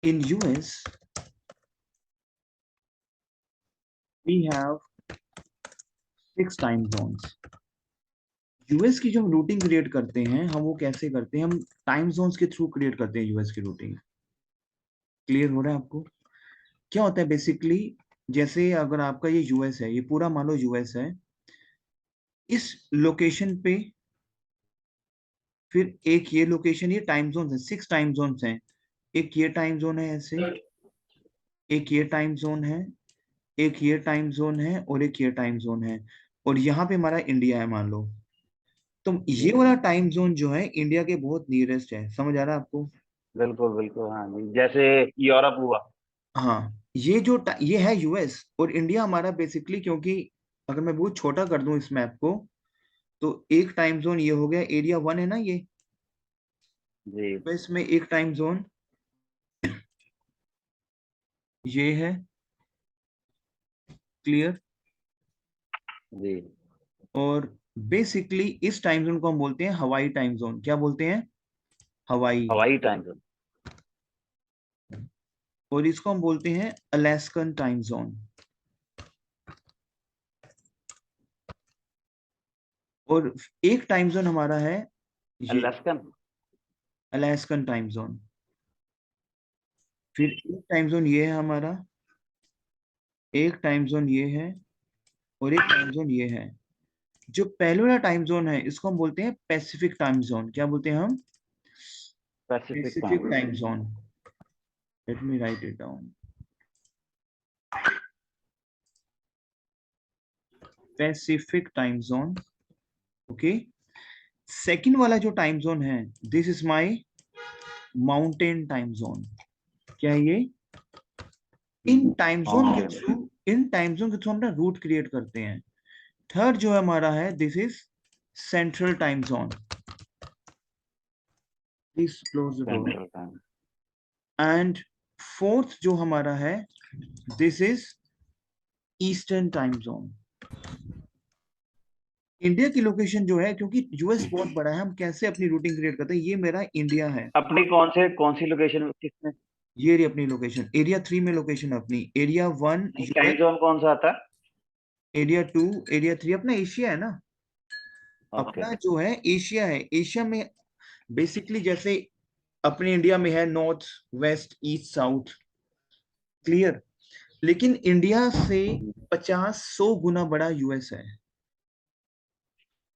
in US we have 6 time zones. US की जो हम रूटिंग क्रिएट करते हैं हम वो कैसे करते हैं, हम टाइम जोन्स के थ्रू क्रिएट करते हैं यूएस की रूटिंग. क्लियर हो रहा है आपको? क्या होता है बेसिकली, जैसे अगर आपका ये यूएस है, ये पूरा मान लो यूएस है, इस लोकेशन पे फिर एक ये लोकेशन, ये टाइम जोन है, 6 टाइम जोन्स हैं. एक ये टाइम जोन है ऐसे, एक ये टाइम जोन है, एक ये टाइम जोन है और एक ये टाइम जोन है, और यहाँ पे हमारा इंडिया है मान लो. तो ये वाला टाइम जोन जो है इंडिया के बहुत नियरेस्ट है. समझ आ रहा है आपको? बिल्कुल बिल्कुल, हाँ जी, जैसे यूरोप हुआ। हाँ, ये जो ये है यूएस और इंडिया हमारा बेसिकली, क्योंकि अगर मैं बहुत छोटा कर दूं इस मैप को, तो एक टाइम जोन ये हो गया, एरिया 1 है ना ये, जी तो इसमें एक टाइम जोन ये है. क्लियर? जी। और बेसिकली इस टाइम जोन को हम बोलते हैं हवाई टाइम जोन. क्या बोलते हैं? हवाई. हवाई टाइम जोन। और इसको हम बोलते हैं अलास्कन टाइम जोन. और एक टाइम जोन हमारा है ये अलास्कन। Alaskan time zone. फिर एक टाइम जोन ये है हमारा, एक टाइम जोन ये है, और एक टाइम जोन ये है. जो पहले वाला टाइम जोन है इसको हम बोलते हैं पैसिफिक टाइम जोन. क्या बोलते हैं हम? Pacific Pacific time. Time zone. Let me right it down. Pacific time zone. Okay. Second वाला जो टाइम जोन है, this is my Mountain time zone. क्या है ये? इन टाइम जोन के थ्रू, इन टाइम जोन के थ्रू हम ना रूट क्रिएट करते हैं. थर्ड जो हमारा है, this is central time zone. Please close the door. Central time. And fourth जो हमारा है, this is eastern time zone. India की लोकेशन जो है, क्योंकि यूएस बहुत बड़ा है, हम कैसे अपनी रूटिंग क्रिएट करते हैं, ये मेरा इंडिया है. अपनी कौन सी लोकेशन किसमें? ये रही अपनी लोकेशन, एरिया 3 में लोकेशन अपनी. एरिया 1 टाइम यूएस, जोन कौन सा आता है? एरिया 2, एरिया 3 अपना एशिया है ना. ओके। अपना जो है एशिया है. एशिया में बेसिकली जैसे अपने इंडिया में है north, west, east, south. Clear? लेकिन इंडिया से 50-100 गुना बड़ा यूएस है.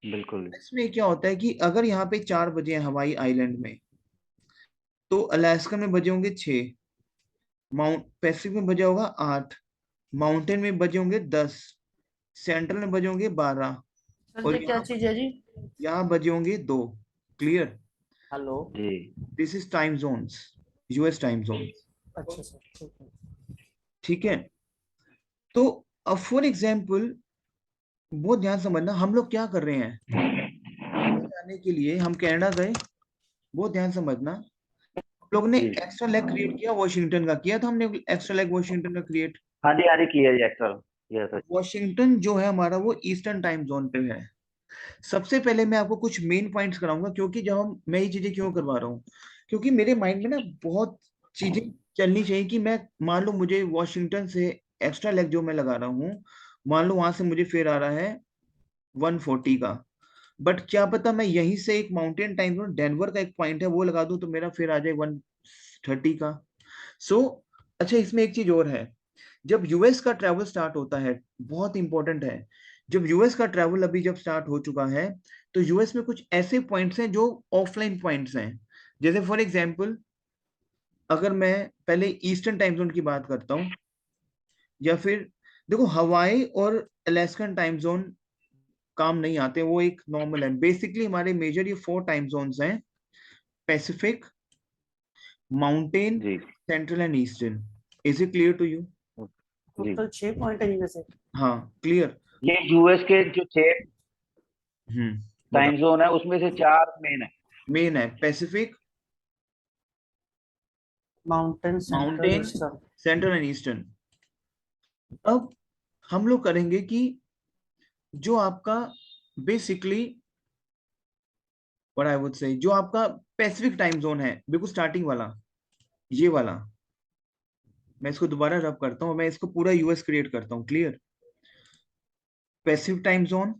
बिल्कुल। इसमें क्या होता है कि अगर यहाँ पे 4 बजे हैं हवाई आइलैंड में, तो अलास्का में बजे होंगे 6, माउंट पैसिफिक में बजे होगा 8, माउंटेन में बजे होंगे 10, सेंट्रल में बजे होंगे 12, सर और ये क्या चीज है जी? यहाँ बजे होंगे 2. क्लियर? हेलो। जी। This is time zones, US time zone. अच्छा सर, ठीक है। ठीक है. तो अब फॉर एग्जाम्पल, बहुत ध्यान समझना, हम लोग क्या कर रहे हैं जाने के लिए, हम कनाडा गए. बहुत ध्यान समझना, हम लोग ने जी। एक्स्ट्रा लेग क्रिएट किया, वॉशिंगटन का किया था हमने एक्स्ट्रा लेग वॉशिंगटन का क्रिएट. हाँ जी, किया जी एक्टर। Yes sir. वॉशिंगटन जो है हमारा वो ईस्टर्न टाइम जोन पे है. सबसे पहले मैं आपको कुछ मेन पॉइंट्स कराऊंगा, क्योंकि जब हम, मैं ये चीजें क्यों करवा रहा हूँ, क्योंकि मेरे माइंड में ना बहुत चीजें चलनी चाहिए कि मैं, मान लो मुझे वॉशिंगटन से एक्स्ट्रा लेग जो मैं लगा रहा हूँ, मान लो वहां से मुझे फेयर आ रहा है 140 का, बट क्या पता मैं यहीं से एक माउंटेन टाइम जोन डेनवर का एक पॉइंट है वो लगा दूं तो मेरा फिर आ जाए 130 का. सो अच्छा, इसमें एक चीज और है. जब यूएस का ट्रैवल स्टार्ट होता है, बहुत इंपॉर्टेंट है, जब यूएस का ट्रैवल अभी जब स्टार्ट हो चुका है, तो यूएस में कुछ ऐसे पॉइंट्स हैं जो ऑफलाइन पॉइंट्स हैं. जैसे फॉर एग्जांपल, अगर मैं पहले ईस्टर्न टाइम जोन की बात करता हूँ, या फिर देखो हवाई और अलास्कन टाइम जोन काम नहीं आते, वो एक नॉर्मल है. बेसिकली हमारे मेजर ये 4 टाइम जोन्स हैं: पैसिफिक, माउंटेन, जी। Central and Eastern. Is it clear to you? जी। टोटल 6 पॉइंट है जी वैसे। हाँ, क्लियर. ये यूएस के जो 6 बता. टाइम जोन है उसमें से 4 मेन है। मेन है Pacific, mountain, central, mountain, eastern. Central and eastern. अब हम लोग करेंगे कि जो आपका basically, what I would say, जो आपका पैसिफिक टाइम जोन है, बिल्कुल स्टार्टिंग वाला, ये वाला, मैं इसको दोबारा रब करता हूँ, मैं इसको पूरा यूएस क्रिएट करता हूँ। क्लियर? पैसिफिक टाइम जोन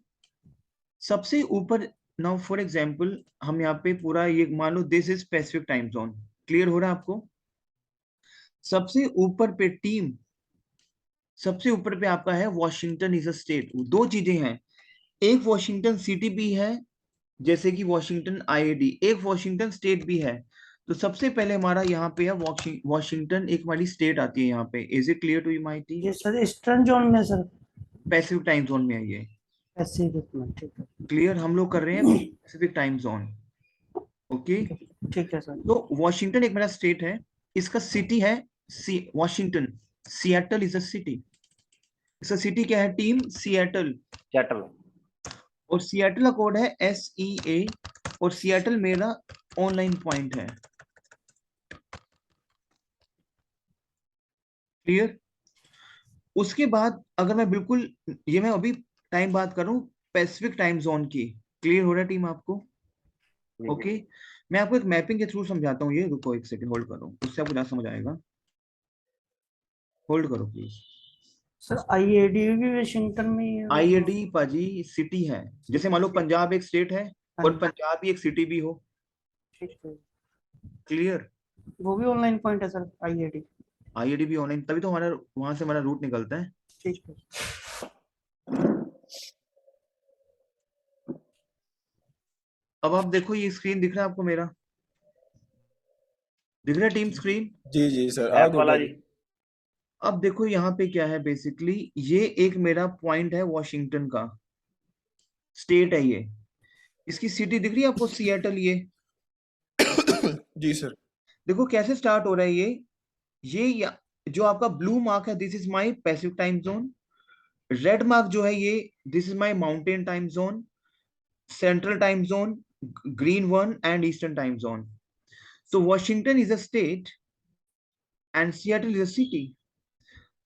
सबसे ऊपर। नाउ फॉर एग्जांपल हम यहाँ पे पूरा ये मान लो this is Pacific time zone. Clear हो रहा है आपको? सबसे ऊपर पे टीम, सबसे ऊपर पे आपका है वॉशिंगटन इज अ स्टेट। दो चीजें हैं, एक वॉशिंगटन सिटी भी है जैसे कि वॉशिंगटन आईआईडी, एक वॉशिंगटन स्टेट भी है। तो सबसे पहले हमारा यहाँ पे है वॉशिंगटन, एक हमारी स्टेट आती है यहाँ पे। Is it clear to you my team? ये सर ईस्टर्न जोन में सर, पैसिफिक टाइम जोन में है ये। पैसिफिक में, ठीक है। क्लियर? हम लोग कर रहे हैं पैसिफिक टाइम जोन। ओके। ठीक है सर। तो वॉशिंगटन एक मेरा स्टेट है, इसका सिटी है Washington. Seattle is a city. इसका सिटी क्या है टीम? सिएटल। चैटल। और सिएटल का कोड है SEA, और सिएटल मेरा ऑनलाइन पॉइंट है। क्लियर? उसके बाद अगर मैं बिल्कुल, ये मैं अभी टाइम बात करूं पैसिफिक टाइम जोन की। क्लियर हो रहा है टीम आपको? ओके। मैं आपको एक मैपिंग के थ्रू समझाता हूँ ये, रुको एक सेकंड होल्ड करो, उससे आपको ज्यादा समझ आएगा। होल्ड करो प्लीज। सर आईआईडी भी वाशिंगटन में ही है मतलब? आईआईडी पाजी सिटी है, जैसे मान लो पंजाब एक स्टेट है और पंजाब भी एक सिटी भी हो। ठीक है। क्लियर? वो भी ऑनलाइन पॉइंट है सर आईआईडी? आईआईडी भी ऑनलाइन, तभी तो हमारा वहां से हमारा रूट निकलता है। ठीक है। अब आप देखो ये स्क्रीन दिख रहा है आपको मेरा? दिख रहा है टीम स्क्रीन? जी जी सर, ऐप वाला जी। अब देखो यहाँ पे क्या है, बेसिकली ये एक मेरा पॉइंट है वॉशिंगटन का, स्टेट है ये। इसकी सिटी दिख रही है आपको? सिएटल ये। जी सर। देखो कैसे स्टार्ट हो रहा है ये जो आपका ब्लू मार्क है, this is my Pacific time zone. Red mark जो है ये, this is my Mountain time zone, Central time zone, green one and Eastern time zone. So Washington is a state and Seattle is a city.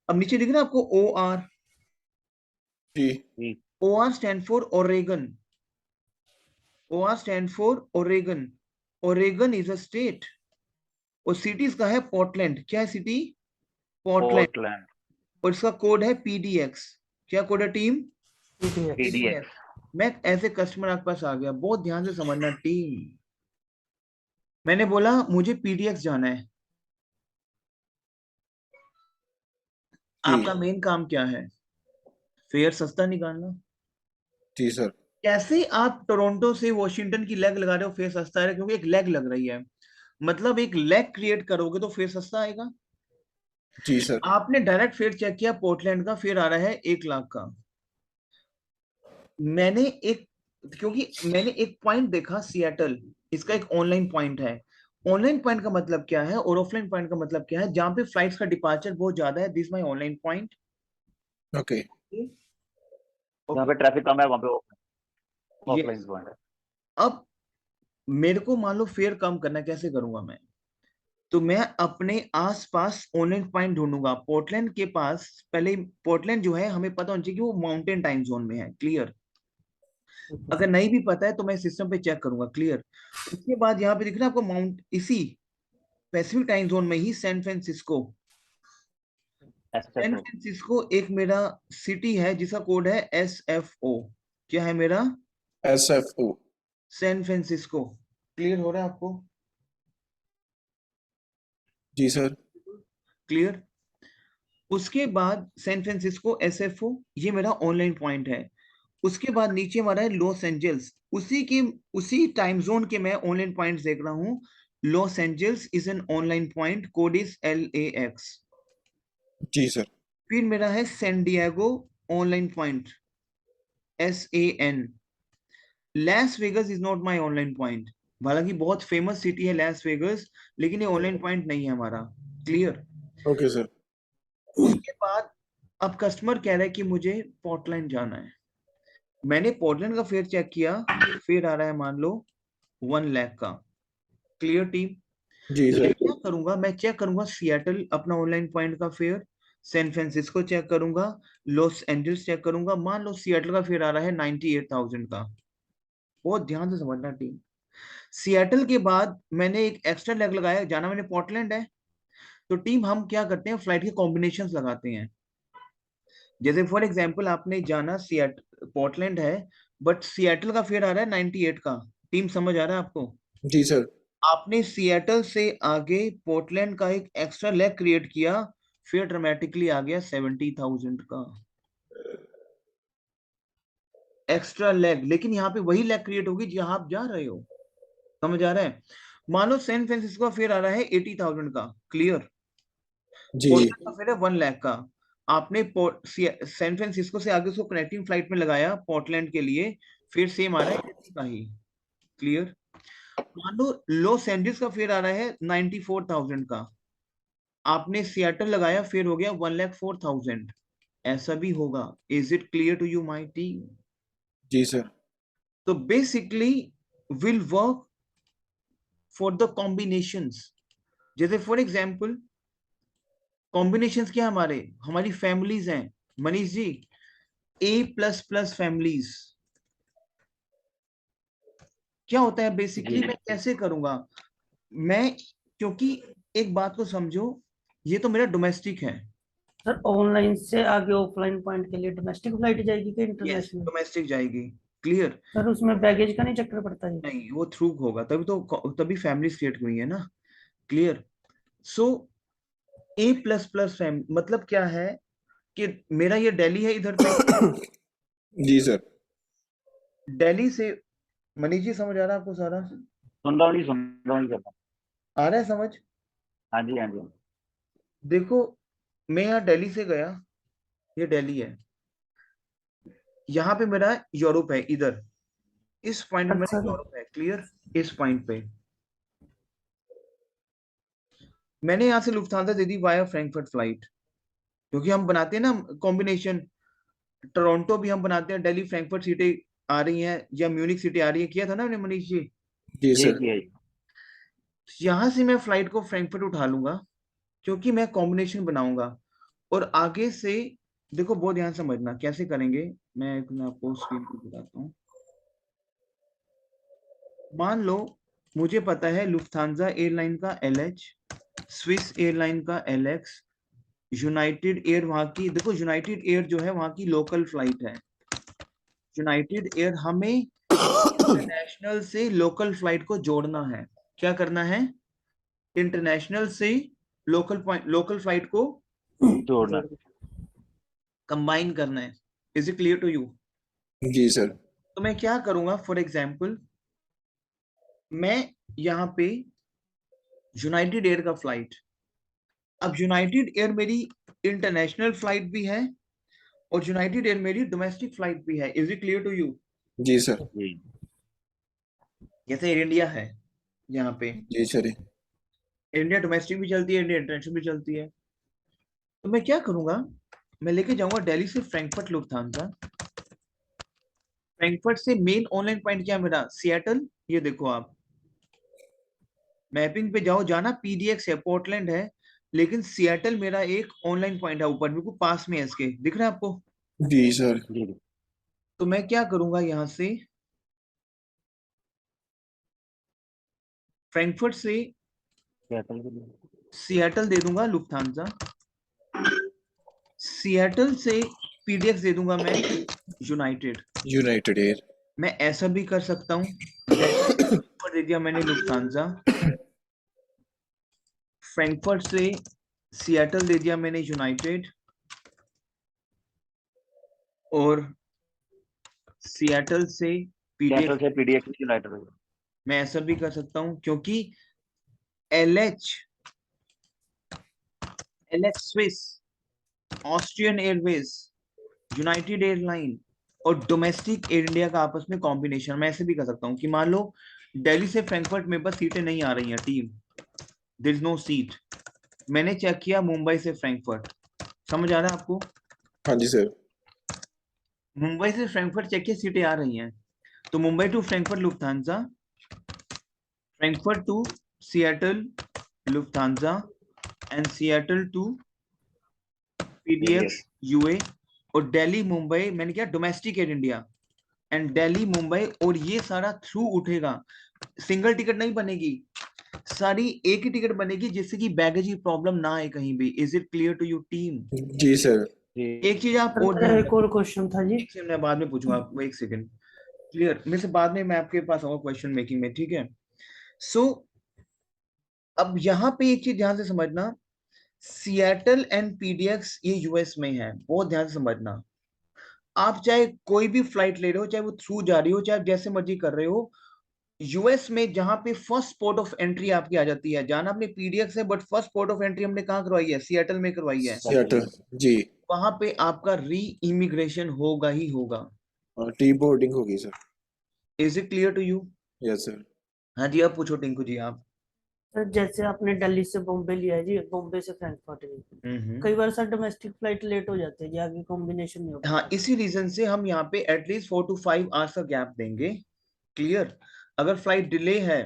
अब नीचे दिख रहा है आपको OR? जी OR stand for Oregon. OR stand for Oregon. Oregon is a state. और cities का है पोर्टलैंड। क्या है सिटी? पोर्टलैंड। पोर्टलैंड। और इसका कोड है PDX। क्या कोड है टीम? PDX। मैं ऐसे कस्टमर आपके पास आ गया, बहुत ध्यान से समझना टीम। मैंने बोला मुझे PDX जाना है। जी आपका मेन काम क्या है? फेयर सस्ता निकालना। जी सर। कैसे आप टोरंटो से वॉशिंगटन की लेग लगा रहे हो फेयर सस्ता है? क्योंकि एक लेग लग रही है, मतलब एक लेग क्रिएट करोगे तो फेयर सस्ता आएगा। जी सर। आपने डायरेक्ट फेयर चेक किया, पोर्टलैंड का फेयर आ रहा है 1 लाख का। मैंने एक, क्योंकि मैंने एक पॉइंट देखा सिएटल, इसका एक ऑनलाइन पॉइंट है। ऑनलाइन पॉइंट का मतलब क्या है और ऑफलाइन पॉइंट का मतलब क्या है? जहां पे फ्लाइट्स का डिपार्चर बहुत ज्यादा है, this my online point. Okay. जहाँ पे ट्रैफिक कम है वहाँ पे ऑफलाइन यस। पॉइंट है। अब मेरे को मान लो फेयर कम करना है, कैसे करूंगा मैं? तो मैं अपने आसपास ऑनलाइन पॉइंट ढूंढूंगा। पोर्टलैंड के पास पहले, पोर्टलैंड जो है हमें पता होना चाहिए कि वो माउंटेन टाइम जोन में है। क्लियर? अगर नहीं भी पता है तो मैं सिस्टम पे चेक करूंगा। क्लियर? उसके बाद यहाँ पे दिख रहा है आपको माउंट, इसी पैसिफिक टाइम जोन में ही San Francisco. San SFO। Francisco एक मेरा सिटी है जिसका कोड है SFO। क्या है मेरा? SFO। San Francisco. क्लियर हो रहा है आपको? जी सर। क्लियर? उसके बाद सैन फ्रांसिस्को SFO, ये मेरा ऑनलाइन पॉइंट है। उसके बाद नीचे हमारा है लॉस एंजल्स, उसी टाइम जोन के मैं ऑनलाइन पॉइंट्स देख रहा हूँ। Los Angeles is an online point, code is LAX। जी सर। फिर मेरा है San Diego, online point SAN। Las Vegas is not my online point, हालांकि बहुत फेमस सिटी है लैस वेगस, लेकिन ये ऑनलाइन पॉइंट नहीं है हमारा। क्लियर? Okay sir. उसके बाद अब कस्टमर कह रहा है कि मुझे पोर्टलैंड जाना है। मैंने पोर्टलैंड का फेयर चेक किया, फेयर आ रहा है मान लो 1 लाख का। Clear team? जी मैं सर। क्या करूंगा, मैं चेक करूंगा सिएटल अपना ऑनलाइन पॉइंट का फेयर, सैन फ्रांसिस्को चेक करूंगा, लॉस एंजल्स चेक करूंगा। मान लो सिएटल का फेयर आ रहा है 98,000 का। बहुत ध्यान से समझना टीम। सिएटल के बाद मैंने एक एक्स्ट्रा लेग लगाया, जाना मैंने पोर्टलैंड है। तो टीम हम क्या करते हैं, फ्लाइट के कॉम्बिनेशंस लगाते हैं। जैसे फॉर एग्जांपल आपने जाना पोर्टलैंड है, बट सिएटल का फेयर आ रहा है 98 का। टीम समझ आ रहा है आपको? जी सर। आपने सिएटल से आगे पोर्टलैंड का एक एक्स्ट्रा लेग क्रिएट किया, फेयर ड्रामेटिकली आ गया 70,000 का एक्स्ट्रा लेग। लेकिन यहाँ पे वही लेग क्रिएट होगी जहां आप जा रहे हो। समझ आ रहा है? मान लो सैन फ्रांसिस्को का फेयर आ रहा है 80,000 का, क्लियर। जी जी पोर्टलैंड का फेयर है 1 लाख का। आपने सैन फ्रांसिस्को से आगे उसको कनेक्टिंग फ्लाइट में लगाया पोर्टलैंड के लिए, फिर सेम आ रहा है 80 का ही, क्लियर। मान लो लॉस एंजल्स का फेयर आ रहा है 94,000 का, आपने सिएटल लगाया, फिर हो गया 1,04,000। ऐसा भी होगा। Is it clear to you my team? जी सर। तो basically will work for the combinations. जैसे फॉर एग्जांपल कॉम्बिनेशंस क्या हमारे, हमारी फैमिलीज हैं मनीष जी, A++ फैमिलीज। क्या होता है बेसिकली, जी मैं कैसे करूंगा मैं, क्योंकि एक बात को समझो, ये तो मेरा डोमेस्टिक है। सर ऑनलाइन से आगे ऑफलाइन पॉइंट के लिए डोमेस्टिक फ्लाइट जाएगी कि यस, इंटरनेशनल? डोमेस्टिक जाएगी, क्लियर। सर उसमें बैगेज का नहीं चक्कर पड़ता जी? नहीं, वो थ्रू होगा, तभी फैमिली क्रिएट हुई है ना, क्लियर। सो A++ फैमिली मतलब क्या है कि मेरा ये दिल्ली है इधर पे, जी सर। दिल्ली से, मनीष जी समझ आ रहा है आपको सारा? सुन रहा हूँ जी, सुन रहा हूँ जी, करता हूँ। आ रहा है समझ? हाँ जी, हाँ जी। देखो, मैं यहाँ दिल्ली से गया, ये दिल्ली है, यहाँ पे मेरा यूरोप है इधर, इस पॉइंट में मेरा अच्छा सर। यूरोप है, क्लियर। इस पॉइंट पे मैंने यहाँ से लुफ्थांसा दे दी वाया फ्रैंकफर्ट फ्लाइट, क्योंकि हम बनाते हैं ना कॉम्बिनेशन। टोरंटो भी हम बनाते हैं, दिल्ली फ्रैंकफर्ट सिटी आ रही है, या म्यूनिक सिटी आ रही है, किया था ना मैंने मनीष जी। जी जी सर। जी। यहाँ से मैं फ्लाइट को फ्रैंकफर्ट उठा लूंगा, क्योंकि मैं कॉम्बिनेशन बनाऊंगा। और आगे से देखो, बहुत ध्यान समझना कैसे करेंगे। मैं आपको स्क्रीन पे बताता हूँ। मान लो मुझे पता है लुफ्थांसा एयरलाइन का LH, स्विस एयरलाइन का LX, यूनाइटेड एयर वहां की, देखो यूनाइटेड एयर जो है वहां की लोकल फ्लाइट है। यूनाइटेड एयर हमें इंटरनेशनल से लोकल फ्लाइट को जोड़ना है। क्या करना है? इंटरनेशनल से लोकल फ्लाइट को जोड़ना। कंबाइन करना है। Is it clear to you? जी सर। तो मैं क्या करूंगा, फॉर एग्जाम्पल मैं यहाँ पे यूनाइटेड एयर का फ्लाइट, अब यूनाइटेड एयर मेरी इंटरनेशनल फ्लाइट भी है, और यूनाइटेड एयर मेरी डोमेस्टिक फ्लाइट भी है। Is it clear to you? जी सर। जी जैसे एयर इंडिया है यहाँ पे, जी सर। एयर इंडिया डोमेस्टिक भी चलती है, इंडिया इंटरनेशनल भी चलती है। तो मैं क्या करूंगा, मैं लेके जाऊंगा दिल्ली से फ्रैंकफर्ट लुफ्थांसा। फ्रैंकफर्ट से मेन ऑनलाइन पॉइंट क्या है मेरा, सिएटल। ये देखो आप मैपिंग पे जाओ, जाना PDX है, पोर्टलैंड है, लेकिन सिएटल मेरा एक ऑनलाइन पॉइंट है, ऊपर बिल्कुल पास में है इसके, दिख रहा है आपको? जी सर। जी। तो मैं क्या करूंगा, यहाँ से फ्रैंकफर्ट से क्या कर रहे? सिएटल दे दूंगा लुफ्थांसा, सिएटल से PDX दे दूंगा मैं यूनाइटेड। United air. मैं ऐसा भी कर सकता हूँ, ऊपर दे दिया मैंने लुफ्थांसा, फ्रैंकफर्ट से सिएटल दे दिया मैंने यूनाइटेड, और सिएटल से कैटल PDX। से पीडीएक्स यूनाइटेड। मैं ऐसा भी कर सकता हूँ, क्योंकि LH Swiss, Austrian Airways, United airline और डोमेस्टिक एयर इंडिया का आपस में कॉम्बिनेशन। मैं ऐसे भी कर सकता हूँ कि मान लो दिल्ली से फ्रैंकफर्ट में बस सीटें नहीं आ रही हैं team, there is no seat, मैंने चेक किया मुंबई से फ्रैंकफर्ट। समझ आ रहा है आपको? हाँ जी सर। मुंबई से फ्रैंकफर्ट चेक किया, सीटें आ रही हैं, तो Mumbai to Frankfurt Lufthansa, Frankfurt to Seattle Lufthansa, and Seattle to PDX UA, और दिल्ली मुंबई मैंने किया domestic Air India, and Delhi Mumbai, और ये सारा थ्रू उठेगा, सिंगल टिकट नहीं बनेगी। सारी एक ही टिकट बनेगी जिससे कि बैगेज की प्रॉब्लम ना आए कहीं भी। Is it clear to you team? जी सर। जी एक चीज आप सर और मेरा ध्यान एक और क्वेश्चन था जी। एक सेकंड मैं बाद में पूछूंगा आपको, एक सेकंड। क्लियर, मेरे से बाद में मैं आपके पास आऊंगा क्वेश्चन मेकिंग में, ठीक है? सो अब यहाँ पे एक चीज ध्यान से समझना, सिएटल एंड पीडीएक्स ये यूएस में है, बहुत ध्यान से समझना। आप चाहे कोई भी फ्लाइट ले रहे हो, चाहे वो थ्रू जा रही हो, चाहे आप जैसे मर्जी कर रहे हो, यूएस में जहां पे फर्स्ट पोर्ट ऑफ एंट्री आपकी आ जाती है, जाना अपने पीडीएक्स है, but first port of entry हमने कहाँ करवाई है? सिएटल में करवाई है। सियाटल जी। वहां पे आपका री इमिग्रेशन होगा ही होगा। टी बोर्डिंग होगी sir. Is it clear to you? Yes sir. हाँ जी, अब पूछो टिंकू जी आप। सर जैसे आपने दिल्ली से बॉम्बे लिया है जी, बॉम्बे से फ्रैंकफर्ट जी, कई बार सर डोमेस्टिक फ्लाइट लेट हो जाते हैं जी, आगे कॉम्बिनेशन नहीं हो हाँ, पाता। इसी रीजन से हम यहाँ पे एटलीस्ट 4 to 5 आवर्स का गैप देंगे। क्लियर? अगर फ्लाइट डिले है,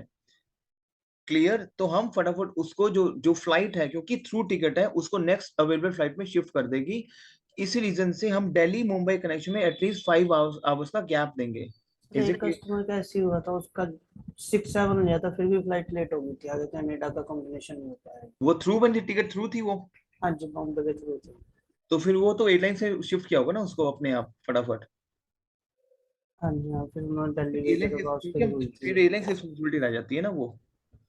क्लियर, तो हम फटाफट उसको जो जो फ्लाइट है, क्योंकि थ्रू टिकट है, उसको नेक्स्ट अवेलेबल फ्लाइट में शिफ्ट कर देगी। इसी रीजन से हम दिल्ली मुंबई कनेक्शन में एटलीस्ट 5 आवर्स का गैप देंगे। सर इज एक इट? कस्टमर का ऐसे ही हुआ था, उसका 6-7 हो गया था, फिर भी फ्लाइट लेट हो गई थी, आगे कनाडा का कॉम्बिनेशन नहीं हो पाया। वो थ्रू बनी टिकट, थ्रू थी वो? हाँ जी, बॉम्बे के थ्रू थे। तो फिर वो तो एयरलाइन से शिफ्ट किया होगा ना उसको अपने आप फटाफट। हाँ जी हाँ, फिर उन्होंने दिल्ली भेजा एयरलाइन तो से वापस ठीक फिर है, हुई फिर थी। एयरलाइन से रिस्पॉन्सिबिलिटी रह जाती है ना वो।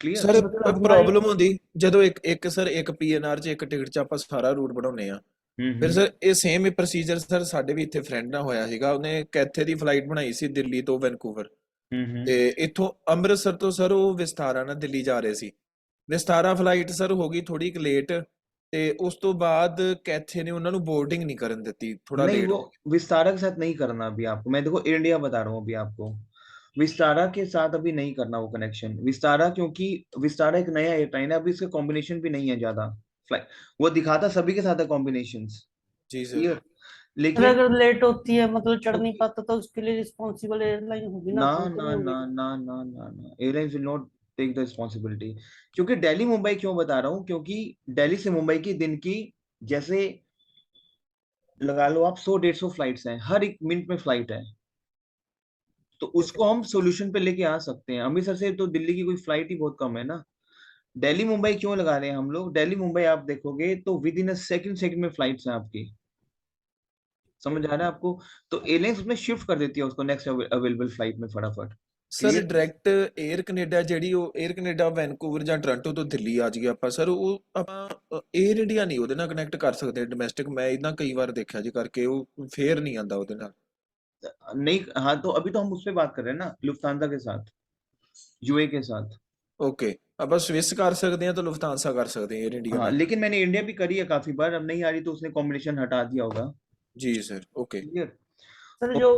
क्लियर? ਸਰ मतलब हमारी। ਪ੍ਰੋਬਲਮ ਹੁੰਦੀ ਜਦੋਂ ਇੱਕ ਸਰ ਇੱਕ ਪੀਐਨਆਰ 'ਚ ਇੱਕ ਟਿਕਟ 'ਚ ਆਪਾਂ ਸਾਰਾ ਰੂਟ ਬਣਾਉਂਦੇ ਆ। ਫਿਰ हम्म। ਸਰ ਇਹ ਸੇਮ ਹੀ ਪ੍ਰੋਸੀਜਰ ਸਰ ਸਾਡੇ ਵੀ ਇੱਥੇ ਫਰੈਂਡ ਨਾਲ ਹੋਇਆ ਸੀਗਾ, ਉਹਨੇ ਕੈਥੇ ਦੀ ਫਲਾਈਟ ਬਣਾਈ ਸੀ ਦਿੱਲੀ ਤੋਂ ਵੈਨਕੂਵਰ, हम्म। ਤੇ ਇੱਥੋਂ ਅੰਮ੍ਰਿਤਸਰ ਤੋਂ ਸਰ ਉਹ ਵਿਸਤਾਰਾ ਨਾਲ ਦਿੱਲੀ ਜਾ ਰਹੇ ਸੀ। ਵਿਸਤਾਰਾ ਫਲਾਈਟ ਸਰ ਹੋ ਗਈ ਥੋੜੀ ਕੁ ਲੇਟ, ਤੇ ਉਸ ਤੋਂ ਬਾਅਦ ਕੈਥੇ ਨੇ ਉਹਨਾਂ ਨੂੰ ਬੋਰਡਿੰਗ नहीं ਕਰਨ ਦਿੱਤੀ, ਥੋੜਾ नहीं, ਲੇਟ वो हो गए। विस्तारा के साथ नहीं करना अभी आपको, मैं देखो एयर इंडिया बता रहा हूँ अभी आपको। विस्तारा के साथ अभी नहीं करना वो कनेक्शन, विस्तारा, क्योंकि विस्तारा एक नया एयरलाइन है, अभी इसका कॉम्बिनेशन भी नहीं है ज्यादा फ्लाइट। वो दिखाता सभी के साथ है कॉम्बिनेशन। जी सर। क्लियर? सर लेकिन अगर लेट होती है, मतलब चढ़ नहीं पाता, तो उसके लिए रिस्पॉन्सिबल एयरलाइन होगी ना, ना अपन तो ना नहीं ना होगी। ना ना ना ना, airlines will not take the responsibility. क्योंकि दिल्ली मुंबई क्यों बता रहा हूँ, क्योंकि दिल्ली से मुंबई की दिन की, जैसे लगा लो आप 100-150 फ्लाइट्स हैं, हर एक मिनट में फ्लाइट है, तो उसको हम सोल्यूशन पे लेके आ सकते हैं। अमृतसर से तो दिल्ली की कोई फ्लाइट ही बहुत कम है ना। दिल्ली मुंबई क्यों लगा रहे हैं हम लोग? दिल्ली मुंबई आप देखोगे तो with in a second second में फ्लाइट्स हैं आपकी। समझ आ रहा है आपको? तो एयरलाइंस उसमें शिफ्ट कर देती है उसको नेक्स्ट अवेलेबल फ्लाइट में फटाफट। Sir clear? Direct air Canada ਜਿਹੜੀ ਉਹ 에ਅਰ ਕੈਨੇਡਾ ਵੈਨਕੂਵਰ ਜਾਂ ਟੋਰਾਂਟੋ ਤੋਂ ਦਿੱਲੀ ਆ ਜਾਈਏ ਆਪਾਂ ਸਰ, ਉਹ ਆਪਾਂ 에ਅਰ ਇੰਡੀਆ ਨਹੀਂ ਉਹਦੇ ਨਾਲ ਕਨੈਕਟ ਕਰ ਸਕਦੇ ਡੋਮੈਸਟਿਕ, ਮੈਂ ਇਦਾਂ ਕਈ ਵਾਰ ਦੇਖਿਆ ਜੀ ਕਰਕੇ, ਉਹ ਫੇਰ नहीं ਆਂਦਾ ਉਹਦੇ ਨਾਲ। नहीं, हाँ, तो अभी तो हम उस पर बात कर रहे हैं ना, लुफ्तांसा के साथ, यूए के साथ। ਓਕੇ, ਆਪਾਂ ਸਵਿਸ ਕਰ ਸਕਦੇ ਹਾਂ ਤਾਂ ਲੁਫਤਾਂਸਾ कर सकते हैं 에ਅਰ इंडिया हाँ, ਨਾਲ। लेकिन मैंने इंडिया भी करी है काफी बार, अब नहीं आ रही तो उसने कॉम्बिनेशन हटा दिया होगा। जी सर ओके। क्लियर? सर जो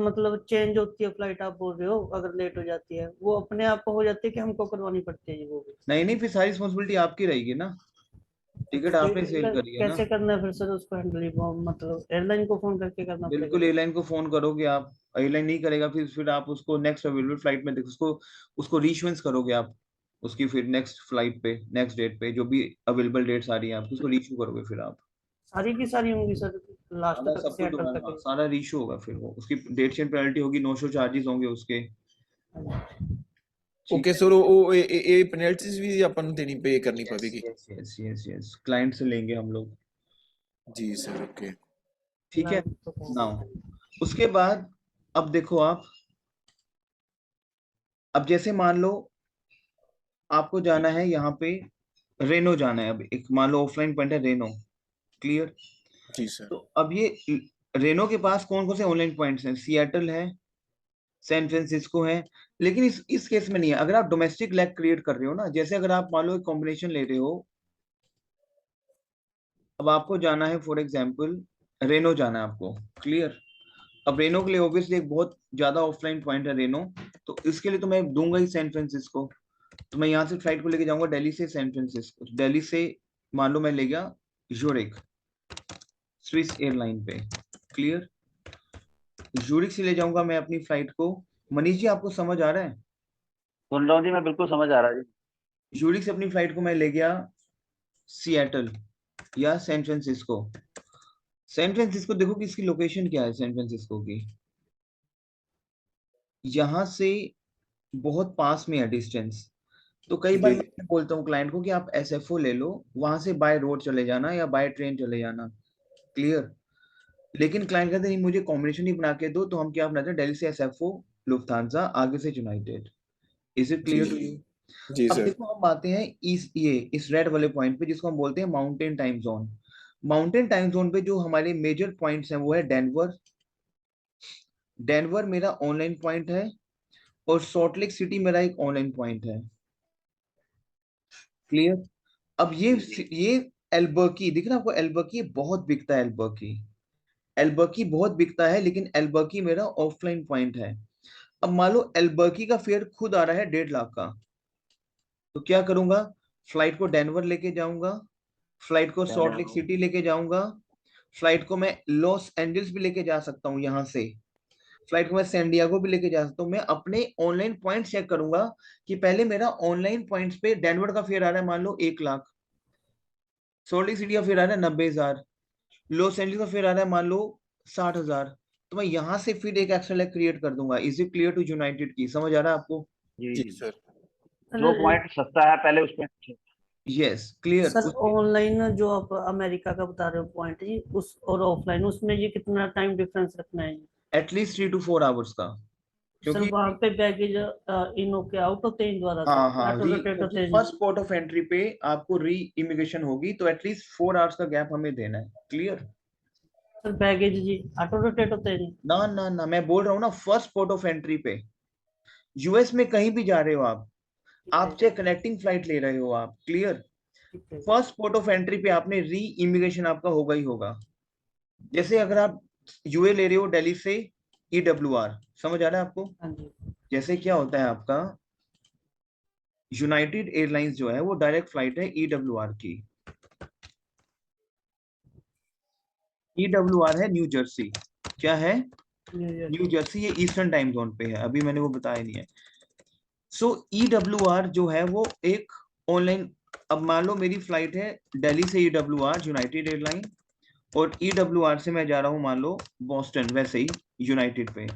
मतलब चेंज होती है फ्लाइट, आप बोल रहे हो अगर लेट हो जाती है, वो अपने आप हो जाती है कि हमको करवानी पड़ती है जी वो भी? नहीं नहीं, फिर सारी रिस्पॉन्सिबिलिटी आपकी रहेगी ना, टिकट आपने सेल फिर करी है ना। कैसे करना है फिर सर उसको हैंडल, मतलब एयरलाइन को फोन करके करना पड़ेगा बिल्कुल, जी? एयरलाइन को फोन करोगे आप, एयरलाइन नहीं करेगा, फिर आप उसको नेक्स्ट अवेलेबल फ्लाइट में देखो, उसको उसको रीइश्योरेंस करोगे आप उसकी, फिर नेक्स्ट फ्लाइट पे, नेक्स्ट डेट पे, जो भी अवेलेबल डेट्स आ रही है आपकी, उसको रीइश्यू करोगे फिर आप। सारी की सारी होंगी सर, लास्ट सारा तक सब कुछ सियाटल दोबारा, तक हाँ, है? सारा रीइश्यू होगा, फिर वो उसकी डेट चेंज पेनल्टी होगी, नो शो चार्जेस होंगे उसके। ठीक ओके है? सर, ਉਹ ਇਹ ਪੈਨल्टीज ਵੀ ਆਪਾਂ ਨੂੰ ਦੇਣੀ ਪੇ ਕਰਨੀ यस पवेगी? Yes yes yes yes, client से लेंगे हम लोग। जी सर ओके। ठीक है? तो नाउ उसके बाद, अब देखो आप, अब जैसे मान लो आपको जाना है यहाँ पे, रेनो जाना है, अब एक मान लो ऑफलाइन पॉइंट है रेनो। क्लियर? जी सर। तो अब ये रेनो के पास कौन कौन से ऑनलाइन पॉइंट्स हैं? सिएटल है, सैन फ्रांसिस्को है, लेकिन इस केस में नहीं है। अगर आप डोमेस्टिक लैग क्रिएट कर रहे हो ना, जैसे अगर आप मान लो एक कॉम्बिनेशन ले रहे हो, अब आपको जाना है फॉर एग्जाम्पल रेनो जाना है आपको। क्लियर? अब रेनो के लिए ऑब्वियसली एक बहुत ज्यादा ऑफलाइन पॉइंट है रेनो, तो इसके लिए तो मैं दूंगा ही सैन फ्रांसिस्को। तो मैं यहाँ से फ्लाइट को लेके जाऊंगा दिल्ली से सैन फ्रांसिस्को, दिल्ली से मान लो मैं ले गया यूरिक, स्विस एयरलाइन पे। क्लियर? यूरिक से ले जाऊंगा मैं अपनी फ्लाइट को। मनीष जी, आपको समझ आ रहा है? सुन रहा हूँ जी, मैं बिल्कुल समझ आ रहा है जी। यूरिक से अपनी फ्लाइट को मैं ले गया सिएटल या सैन फ्रांसिस्को। सैन फ्रांसिस्को देखो कि इसकी लोकेशन क्या है सैन फ्रांसिस्को की, यहां से बहुत पास में है डिस्टेंस। तो कई बार जी मैं बोलता हूँ क्लाइंट को कि आप SFO ले लो, वहां से बाय रोड चले जाना या बाय ट्रेन चले जाना, क्लियर। लेकिन क्लाइंट कहते नहीं मुझे कॉम्बिनेशन ही बना के दो, तो हम क्या बनाते हैं, दिल्ली से SFO, लुफ्थांसा, आगे से यूनाइटेड। इज इट जी क्लियर टू यू? जी अब सर। देखो हम आते हैं इस रेड वाले पॉइंट पे, जिसको हम बोलते हैं mountain time zone. Mountain time zone पे जो हमारे मेजर पॉइंट्स हैं वो है डेनवर। डेनवर मेरा ऑनलाइन पॉइंट है, और सॉल्ट लेक सिटी मेरा एक ऑनलाइन पॉइंट है, क्लियर। अब ये एल्बर्की दिख रहा है आपको, एल्बर्की बहुत बिकता है, एल्बर्की एल्बर्की बहुत बिकता है, लेकिन एल्बर्की मेरा ऑफलाइन पॉइंट है। अब मान लो एल्बर्की का फेयर खुद आ रहा है 1.5 लाख का, तो क्या करूंगा, फ्लाइट को डेनवर लेके जाऊंगा, फ्लाइट को सॉल्ट लेक सिटी लेके जाऊंगा, फ्लाइट को मैं लॉस एंजल्स भी लेके जा सकता हूँ यहाँ से, फ्लाइट को मैं सैन डिएगो भी लेके जा सकता हूँ। मैं अपने ऑनलाइन पॉइंट चेक करूंगा कि पहले मेरा ऑनलाइन पॉइंट्स पे डेनवर का फेयर आ रहा है मान लो 1 लाख, सॉल्ट लेक सिटी का फेयर आ रहा है 90,000, लॉस एंजल्स का फेयर आ रहा है मान लो 60,000, तो मैं यहाँ से फिर एक एक्स्ट्रा लेग क्रिएट कर दूंगा। Is it clear to United की, समझ आ रहा है आपको? जी जी जी। सर। जो सर पॉइंट सस्ता है पहले उसमें। Yes clear. सर ऑनलाइन जो आप अमेरिका का बता रहे हो पॉइंट जी, उस और ऑफलाइन उसमें ये कितना टाइम डिफरेंस रखना है जी? एटलीस्ट 3 to 4 आवर्स का, सर क्योंकि वहां पे बैगेज इन होके आउट होते हैं द्वारा से, हाँ हाँ ऑटो रोटेट क्योंकि होते हैं जी? फर्स्ट पोर्ट ऑफ एंट्री पे आपको री इमिग्रेशन होगी, तो एटलीस्ट 4 आवर्स का गैप हमें देना है, क्लियर। सर बैगेज जी ऑटो रोटेट होते हैं जी? ना ना ना, मैं बोल रहा हूँ ना, फर्स्ट पोर्ट ऑफ एंट्री पे, US में कहीं भी जा रहे हो ठीक है आप चाहे कनेक्टिंग फ्लाइट ले रहे हो आप, क्लियर, ठीक है फर्स्ट पोर्ट ऑफ एंट्री पे आपने री इमिग्रेशन आपका होगा ही होगा। जैसे अगर आप यूए ले रहे हो दिल्ली से, EWR, समझ आ रहा है आपको? हाँ जी जैसे क्या होता है आपका, यूनाइटेड एयरलाइंस जो है वो डायरेक्ट फ्लाइट है EWR की, EWR है न्यू जर्सी, क्या है, न्यू न्यूयॉर्क। जर्सी, ये ईस्टर्न टाइम जोन पे है, अभी मैंने वो बताया नहीं है। सो EWR जो है वो एक ऑनलाइन, अब मान लो मेरी फ्लाइट है दिल्ली से EWR यूनाइटेड एयरलाइन, और EWR से मैं जा रहा हूँ मान लो बॉस्टन, वैसे ही यूनाइटेड पे,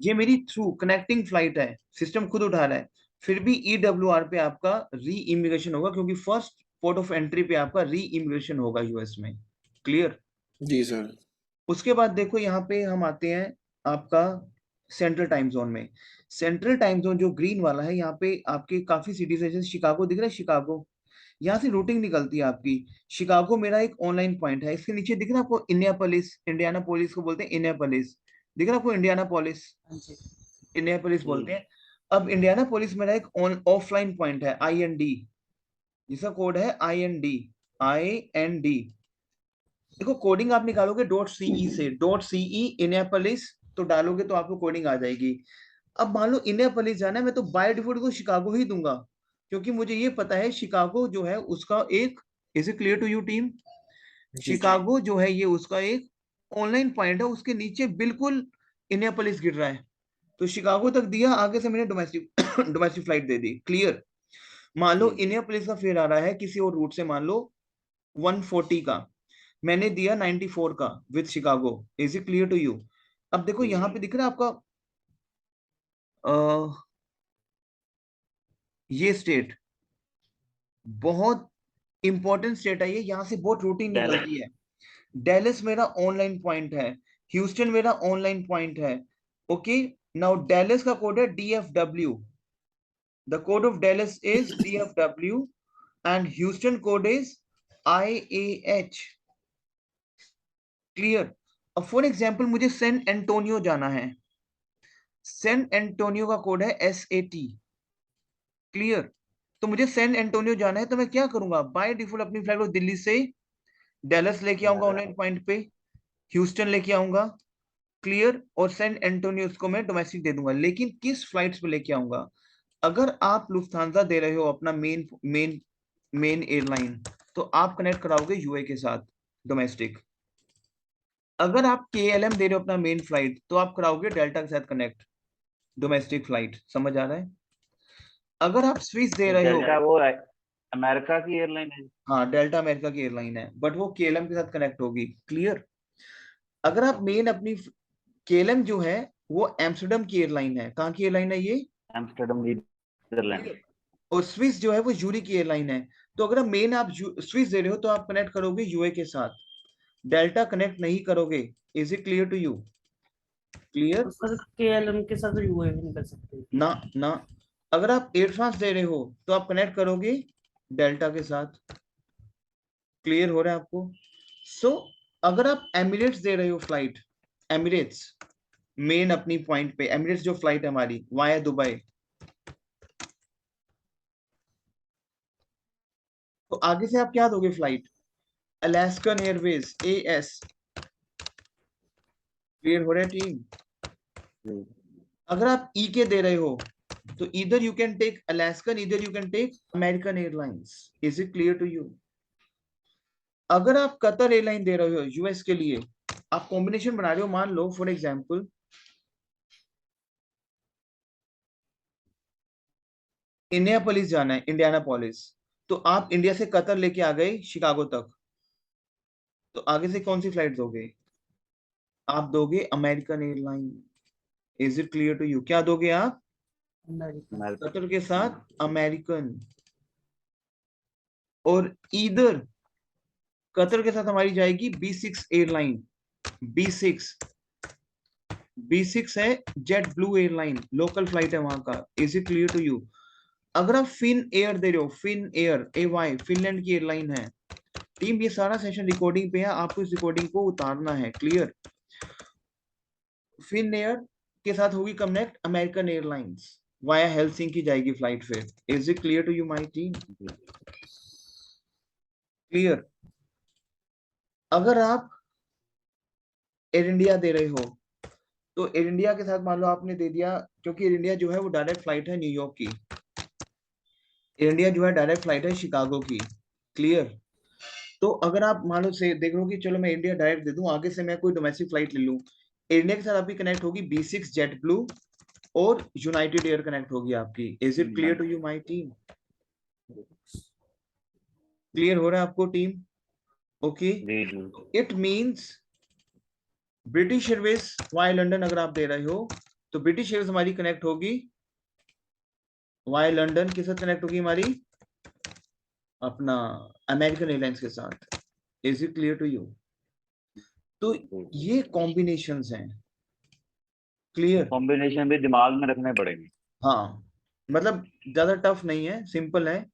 ये मेरी थ्रू कनेक्टिंग फ्लाइट है, सिस्टम खुद उठा रहा है, फिर भी EWR पे आपका री इमिग्रेशन होगा, क्योंकि फर्स्ट पोर्ट ऑफ एंट्री पे आपका री इमिग्रेशन होगा US में, क्लियर। जी सर। उसके बाद देखो यहाँ पे हम आते हैं आपका सेंट्रल टाइम जोन में। सेंट्रल टाइम जोन जो ग्रीन वाला है, यहाँ पे आपके काफी सिटीज है, जैसे शिकागो दिख रहा है, शिकागो, यहाँ से रूटिंग निकलती है आपकी। शिकागो मेरा एक ऑनलाइन पॉइंट है, इसके नीचे दिख रहा है आपको इंडियापोलिस, इंडियानापोलिस को बोलते हैं इंडियापोलिस, दिख रहा है आपको इंडियानापोलिस, हाँ जी इंडियापोलिस जी बोलते हैं। अब इंडियानापोलिस मेरा एक ऑफलाइन पॉइंट है IND, जिसका कोड है IND। देखो कोडिंग आप निकालोगे .ce से, .ce इनियापोलिस तो डालोगे तो आपको कोडिंग आ जाएगी। अब मान लो इनियापोलिस जाना है, मैं तो बाय डिफॉल्ट को शिकागो ही दूंगा, क्योंकि मुझे ये पता है शिकागो जो है उसका एक, is it clear to you team, जी शिकागो जो है ये उसका एक ऑनलाइन पॉइंट है, उसके नीचे बिल्कुल इनियापोलिस गिर रहा है, तो शिकागो तक दिया, आगे से मैंने डोमेस्टिक डोमेस्टिक फ्लाइट दे दी, क्लियर। मान लो जी। इनियापोलिस का फेयर आ रहा है किसी और रूट से, मान लो 140 का, मैंने दिया 94 का with Chicago, is it clear to you? अब देखो यहाँ पे दिख रहा है आपका ये स्टेट बहुत इंपॉर्टेंट स्टेट है, ये यहाँ से बहुत रूटीन डैलस। निकलती है। डेलिस मेरा ऑनलाइन पॉइंट है, ह्यूस्टन मेरा ऑनलाइन पॉइंट है, ओके। नाउ डेलिस का कोड है DFW, the code of Dallas is DFW, and Houston code is IAH, clear. अब फॉर एग्जाम्पल मुझे सैन एंटोनियो जाना है, सैन एंटोनियो का कोड है SAT, क्लियर। तो मुझे सैन एंटोनियो जाना है, तो मैं क्या करूंगा, बाय डिफॉल्ट अपनी फ्लाइट को दिल्ली से डेलस लेके आऊंगा ऑनलाइन पॉइंट पे, ह्यूस्टन लेके आऊंगा, क्लियर, और सैन एंटोनियो को मैं डोमेस्टिक दे दूंगा। लेकिन किस फ्लाइट्स पे लेके आऊंगा, अगर आप लुफ्थांसा दे रहे हो अपना मेन मेन मेन एयरलाइन, तो आप कनेक्ट कराओगे यूए के साथ डोमेस्टिक। अगर आप KLM दे रहे हो अपना मेन फ्लाइट, तो आप कराओगे डेल्टा के साथ कनेक्ट डोमेस्टिक फ्लाइट, समझ आ रहा है? अगर आप स्विस दे रहे हो, डेल्टा वो अमेरिका की एयरलाइन है। हाँ डेल्टा अमेरिका की एयरलाइन है, बट वो KLM के साथ कनेक्ट होगी, क्लियर। अगर आप मेन अपनी KLM जो है वो एम्स्टर्डम की एयरलाइन है, कहाँ की एयरलाइन है ये, एम्स्टर्डम नीदरलैंड। क्लियर। और स्विस जो है वो यूरिक एयरलाइन है। तो अगर मेन आप स्विस दे रहे हो तो आप कनेक्ट करोगे यूए के साथ, डेल्टा कनेक्ट नहीं करोगे। Is it clear to you? Clear? तो सर केएलएम के साथ यूए भी नहीं कर सकते? ना ना, अगर आप एयर फ्रांस दे रहे हो तो आप कनेक्ट करोगे डेल्टा के साथ। क्लियर हो रहा है आपको? सो अगर आप एमिरेट्स दे रहे हो फ्लाइट, एमिरेट्स मेन अपनी पॉइंट पे, एमिरेट्स जो फ्लाइट है हमारी वाया दुबई, तो आगे से आप क्या दोगे flight? Alaskan Airways, as. Clear हो रहा है टीम? अगर आप ई के दे रहे हो तो इधर यू कैन टेक अलास्कन, इधर you can take American Airlines. Is it clear to you? अगर आप कतर एयरलाइन दे रहे हो यूएस के लिए, आप कॉम्बिनेशन बना रहे हो, मान लो फॉर एग्जांपल इंडियापोलिस जाना है, इंडियानापोलिस, तो आप इंडिया से कतर लेके आ गए शिकागो तक, तो आगे से कौन सी फ्लाइट दोगे? आप दोगे American airline. Is it clear to you? क्या दोगे आप? अमेरिका। कतर के साथ अमेरिकन। और इधर कतर के साथ हमारी जाएगी B6 एयरलाइन, B6, B6 है JetBlue airline, local flight है वहां का। Is it clear to you? अगर आप फिन एयर दे रहे हो, फिन एयर AY फिनलैंड की एयरलाइन है। टीम ये सारा सेशन रिकॉर्डिंग पे है, आपको इस रिकॉर्डिंग को उतारना है। क्लियर? फिन एयर के साथ होगी connect American Airlines, via Helsinki जाएगी फ्लाइट फिर। Is it clear to you my team? Clear? अगर आप एयर इंडिया दे रहे हो तो एयर इंडिया के साथ मान लो आपने दे दिया, क्योंकि एयर इंडिया जो है वो डायरेक्ट फ्लाइट है न्यूयॉर्क की, एयर इंडिया जो है डायरेक्ट फ्लाइट है शिकागो की। क्लियर? तो अगर आप मान लो से देख लो कि चलो मैं इंडिया डायरेक्ट दे दूं, आगे से मैं कोई डोमेस्टिक फ्लाइट ले लूं, एयर इंडिया के साथ आपकी कनेक्ट होगी B6 जेट ब्लू और यूनाइटेड एयर कनेक्ट होगी आपकी। Is it clear to you my team? Clear हो रहा है आपको team? Okay, it means British Airways via London अगर आप दे रहे हो तो ब्रिटिश एयरवेज हमारी कनेक्ट होगी वाया लंदन के साथ, कनेक्ट होगी हमारी अपना अमेरिकन एयरलाइंस के साथ। Is it clear to you? तो ये कॉम्बिनेशंस हैं। क्लियर? कॉम्बिनेशन भी दिमाग में रखने पड़ेंगे। हाँ, मतलब ज्यादा टफ नहीं है, सिंपल है।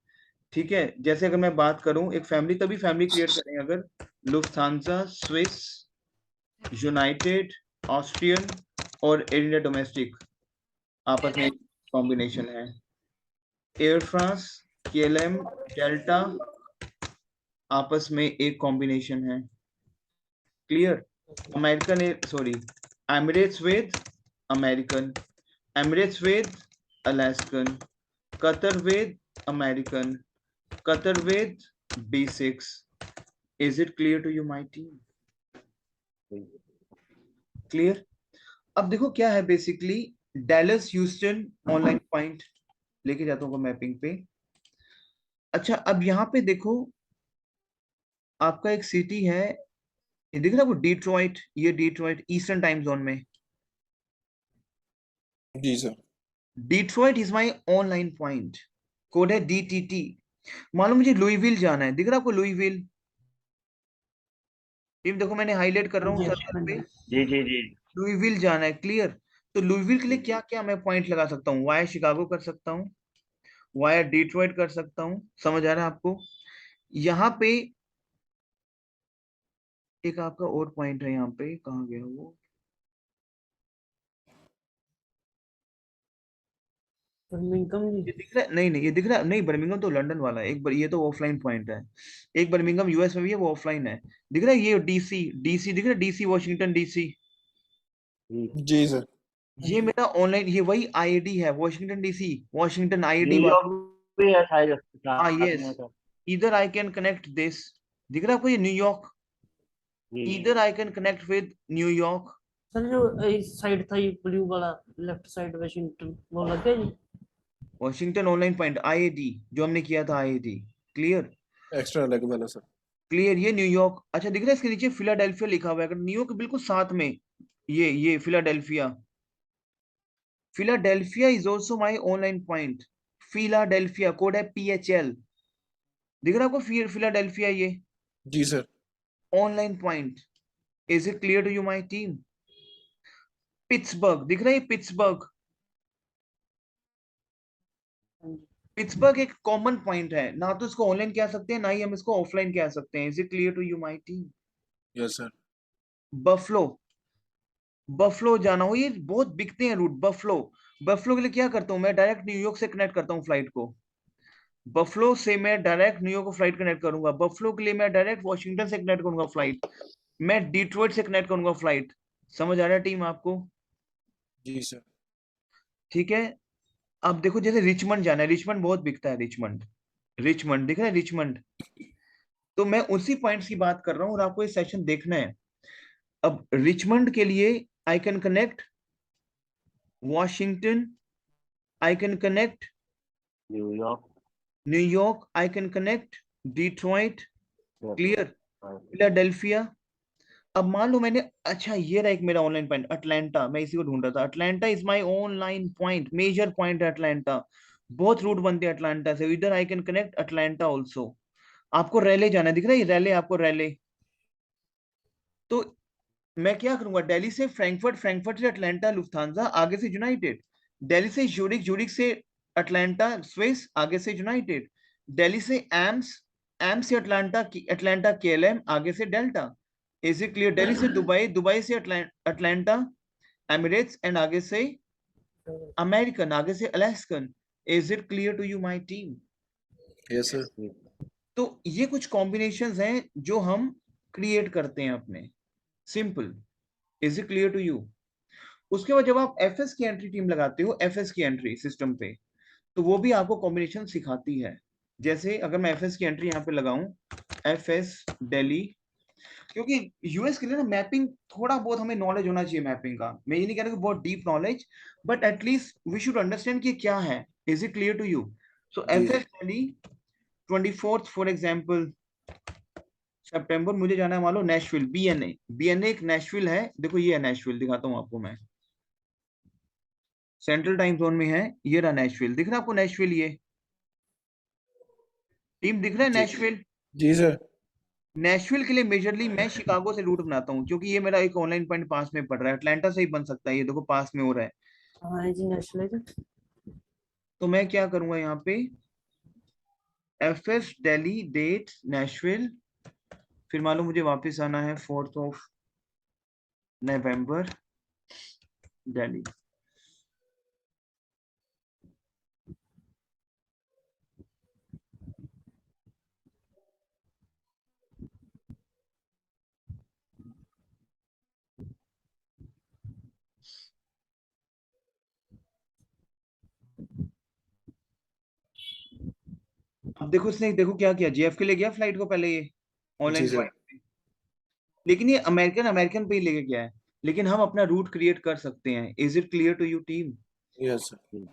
ठीक है, जैसे अगर मैं बात करूं एक फैमिली, तभी फैमिली क्रिएट करें अगर लुफ्थांसा, स्विस, यूनाइटेड, ऑस्ट्रियन और एयर इंडिया डोमेस्टिक आपस में कॉम्बिनेशन है। एयर फ्रांस, KLM, डेल्टा आपस में एक कॉम्बिनेशन है। Clear? American sorry, Emirates with American, Emirates with Alaskan, Qatar with American, Qatar with B6। Is it clear to you my team? Clear? अब देखो क्या है basically, Dallas Houston online point लेके जाता हूँ मैपिंग पे। अच्छा, अब यहाँ पे देखो आपका एक सिटी है, ये दिख रहा है वो डिट्रॉइट, ये डिट्रॉइट ईस्टर्न टाइम जोन में। जी sir. Detroit is my online point, code है DTT। मान लो मुझे लुईविल जाना है, दिख रहा है आपको लुईविल? टीम देखो मैंने हाईलाइट कर रहा हूँ सर्कल पे, जी जी जी। लुईविल जाना है। क्लियर? तो लुईविल के लिए क्या क्या मैं पॉइंट लगा सकता हूँ? वाया शिकागो कर सकता हूँ, वाया डिट्रॉइट कर सकता हूँ। समझ आ रहा है आपको? यहाँ पे एक आपका और पॉइंट है, यहाँ पे कहाँ गया वो? बर्मिंघम ये जी। दिख रहा है? नहीं नहीं, ये दिख रहा है नहीं, बर्मिंघम तो लंदन वाला है। एक ये तो ऑफलाइन पॉइंट है। एक बर्मिंघम US में भी है, वो ऑफलाइन है। दिख रहा है ये DC, DC दिख रहा है, DC वॉशिंगटन DC। जी सर। ये मेरा ऑनलाइन, ये वही IAD है, वॉशिंगटन DC, वॉशिंगटन IAD वाला। न्यूयॉर्क भी है शायद हाँ साथ में यस, सर। इधर आई कैन कनेक्ट दिस, दिख रहा है आपको ये न्यूयॉर्क, जी इधर I can connect with New York. Sir जो इस साइड था ये ब्लू वाला, लेफ्ट साइड वाशिंगटन, वो लग गया जी? वॉशिंगटन ऑनलाइन पॉइंट IAD जो हमने किया था IAD। क्लियर? एक्स्ट्रा अलग वाला सर। क्लियर? ये न्यूयॉर्क। अच्छा दिख रहा है इसके नीचे फिलाडेल्फिया लिखा हुआ है, अगर न्यूयॉर्क बिल्कुल साथ में, ये Philadelphia, Philadelphia is also my online point Philadelphia, code है PHL, दिख रहा है आपको फिलाडेल्फिया ये जी sir. Online point. Is it clear to you my team? Pittsburgh दिख रहा है, पिट्सबर्ग, पिट्सबर्ग एक कॉमन पॉइंट है, ना तो इसको ऑनलाइन कह सकते हैं ना ही हम इसको ऑफलाइन कह सकते हैं। Is it clear to you my team? Yes sir. Buffalo, Buffalo जाना हो, ये बहुत बिकते हैं रूट। बफलो, बफलो के लिए क्या करता हूँ मैं, डायरेक्ट न्यूयॉर्क से कनेक्ट करता हूँ फ्लाइट को। बफलो से मैं डायरेक्ट न्यूयॉर्क को फ्लाइट कनेक्ट करूंगा। बफलो के लिए मैं डायरेक्ट वॉशिंगटन से कनेक्ट करूंगा फ्लाइट। मैं डिट्रॉइट से कनेक्ट करूंगा फ्लाइट। समझ आ रहा है टीम आपको? जी सर। ठीक है। अब देखो जैसे रिचमंड जाना है, रिचमंड बहुत बिकता है, रिचमंड, रिचमंड दिख रहा है रिचमंड। तो मैं उसी पॉइंट्स की बात कर रहा हूँ और आपको ये सेशन देखना है। अब रिचमंड के लिए I can connect Washington, I can connect New York, New York, I can connect Detroit, clear, Philadelphia. अब मान लो मैंने, अच्छा ये रहा एक मेरा ऑनलाइन पॉइंट अटलांटा, मैं इसी को ढूंढ रहा था। Atlanta is my online point, major point है अटलांटा। बहुत रूट बनते हैं अटलांटा से, इधर I can connect Atlanta also. आपको रैले जाना है, दिख रहा है रैले, आपको रैले। तो मैं क्या करूंगा, दिल्ली से फ्रैंकफर्ट, फ्रैंकफर्ट से अटलांटा लुफ्थांसा, आगे से यूनाइटेड। दिल्ली से ज्यूरिक, ज्यूरिक से अटलांटा स्विस, आगे से यूनाइटेड। दिल्ली से एम्स, एम्स से अटलांटा, अटलांटा KLM, आगे से Delta. Is it clear? Delhi से दुबई, दुबई से अटलांटा एमिरेट्स, एंड आगे से अमेरिकन, आगे से Alaskan. Is it clear to you my team? Yes sir. तो ये कुछ कॉम्बिनेशंस हैं जो हम क्रिएट करते हैं अपने, simple. Is it clear to you? उसके बाद जब आप FS की एंट्री टीम लगाते हो, FS की एंट्री सिस्टम पे, तो वो भी आपको कॉम्बिनेशन सिखाती है। जैसे अगर मैं FS की एंट्री यहाँ पे लगाऊं, FS दिल्ली, क्योंकि US के लिए ना मैपिंग थोड़ा बहुत हमें नॉलेज होना चाहिए मैपिंग का। मैं ये नहीं कह रहा कि बहुत deep knowledge, but at least we should understand कि क्या है। Is it clear to you? So जी FS Delhi 24th for example सितंबर, मुझे जाना है मान लो नेशविल, BNA, BNA एक नेशविल है, देखो ये है नेशविल, दिखाता हूँ आपको मैं, सेंट्रल टाइम जोन में है। ये रहा नेशविल, दिख रहा है आपको नेशविल? ये टीम दिख रहा है जी नेशविल? जी सर। नेशविल के लिए मेजरली मैं शिकागो से रूट बनाता हूँ, क्योंकि ये मेरा एक ऑनलाइन पॉइंट पास में पड़ रहा है। अटलांटा से ही बन सकता है, ये देखो पास में हो रहा है। हाँ जी, नेशनल। तो मैं क्या करूंगा यहाँ पे, FS दिल्ली डेट नेशविल, फिर मान लो मुझे वापस आना है 4th ऑफ नवंबर दिल्ली। अब देखो इसने, देखो क्या किया, JFK ले गया फ्लाइट को पहले ये जी ऑनलाइन सर। पॉइंट पे, लेकिन ये अमेरिकन, अमेरिकन पे ही लेके गया है। लेकिन हम अपना रूट क्रिएट कर सकते हैं। Is it clear to you team? Yes sir.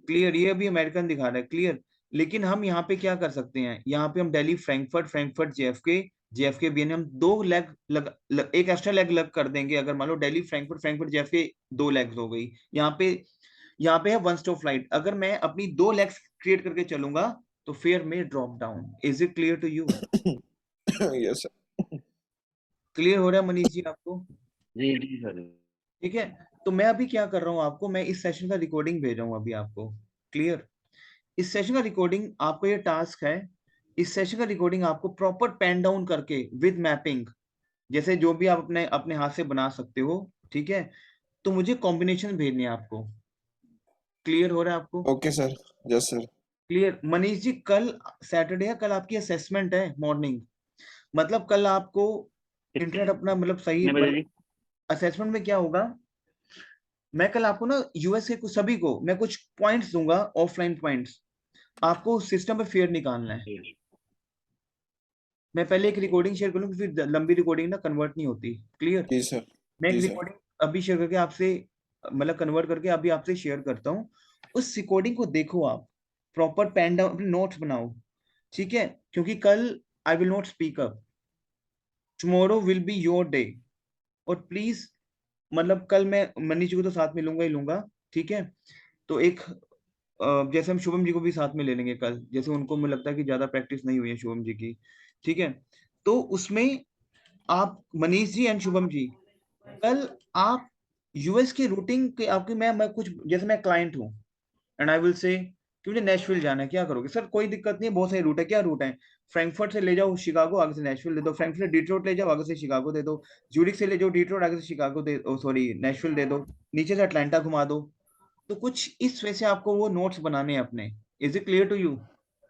Clear? ये अभी अमेरिकन दिखा रहा है, क्लियर। लेकिन हम यहाँ पे क्या कर सकते हैं, यहाँ पे हम Delhi Frankfurt, Frankfurt JFK, JFK BN, हम दो लेग एक एक्स्ट्रा लेग लग कर देंगे। अगर मान लो दिल्ली फ्रैंकफर्ट, फ्रैंकफर्ट JFK, दो लेग्स हो गई। यहाँ पे है वन स्टॉप फ्लाइट। अगर मैं अपनी दो लेग्स क्रिएट करके चलूंगा तो फेयर में drop down. Is it clear to you? Yes sir. Clear हो रहा है मनीष जी आपको? जी जी सर। ठीक है। तो मैं अभी क्या कर रहा हूँ आपको, मैं इस सेशन का रिकॉर्डिंग भेज रहा हूँ अभी आपको, क्लियर। इस सेशन का रिकॉर्डिंग आपको, ये टास्क है, इस सेशन का रिकॉर्डिंग आपको प्रॉपर पेन डाउन करके विद मैपिंग, जैसे जो भी आप अपने अपने हाथ से बना सकते हो, ठीक है। तो मुझे कॉम्बिनेशन भेजने हैं आपको। क्लियर हो रहा है आपको? Okay sir. Yes sir. Clear. Manish ji कल सैटरडे है, कल आपकी असेसमेंट है मॉर्निंग, मतलब कल आपको इंटरनेट अपना मतलब सही, कितने बजे जी? असेसमेंट में क्या होगा, मैं कल आपको ना US के कुछ सभी को मैं कुछ पॉइंट्स दूंगा, ऑफलाइन पॉइंट्स, आपको सिस्टम पे फेयर निकालना है। जी मैं पहले एक रिकॉर्डिंग शेयर करूँ, फिर लंबी रिकॉर्डिंग ना कन्वर्ट नहीं होती, क्लियर। जी सर। मैं एक जी सर। रिकॉर्डिंग अभी शेयर करके आपसे, मतलब कन्वर्ट करके अभी आपसे शेयर करता हूँ। उस रिकॉर्डिंग को देखो आप, प्रॉपर पेन डाउन, अपने नोट्स बनाओ, ठीक है। क्योंकि कल I will not speak up, tomorrow will be your day. और प्लीज, मतलब कल मैं मनीष जी को तो साथ में लूंगा ही लूंगा, ठीक है। तो एक जैसे हम शुभम जी को भी साथ में ले लेंगे कल, जैसे उनको मुझे लगता है कि ज्यादा प्रैक्टिस नहीं हुई है शुभम जी की, ठीक है। तो उसमें आप मनीष जी एंड शुभम जी, कल आप यूएस की रूटिंग के आपकी, मैं कुछ, जैसे मैं क्लाइंट हूँ एंड आई विल से कि मुझे नेशविल जाना है, क्या करोगे सर? कोई दिक्कत नहीं है, बहुत सारे रूट है। क्या रूट है? फ्रैंकफर्ट से ले जाओ शिकागो, आगे से नेशविल दे दो। फ्रैंकफर्ट से डिट्रॉइट ले जाओ, आगे से शिकागो दे दो। ज्यूरिक से ले जाओ डिट्रॉइट, आगे से शिकागो दे, सॉरी नेशविल दे दो। नीचे से अटलांटा घुमा दो। तो कुछ इस वजह से आपको वो नोट्स बनाने हैं अपने। Is it clear to you?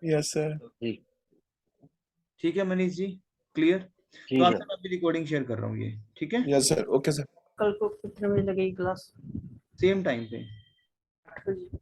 Yes sir. ठीक ठीक है मनीष जी, क्लियर? तो ठीक आपसे है मैं अभी रिकॉर्डिंग शेयर कर रहा हूँ ये, ठीक है? Yes sir, okay sir. कल को कितने बजे लगेगी क्लास? सेम टाइम पे। 8 बजे।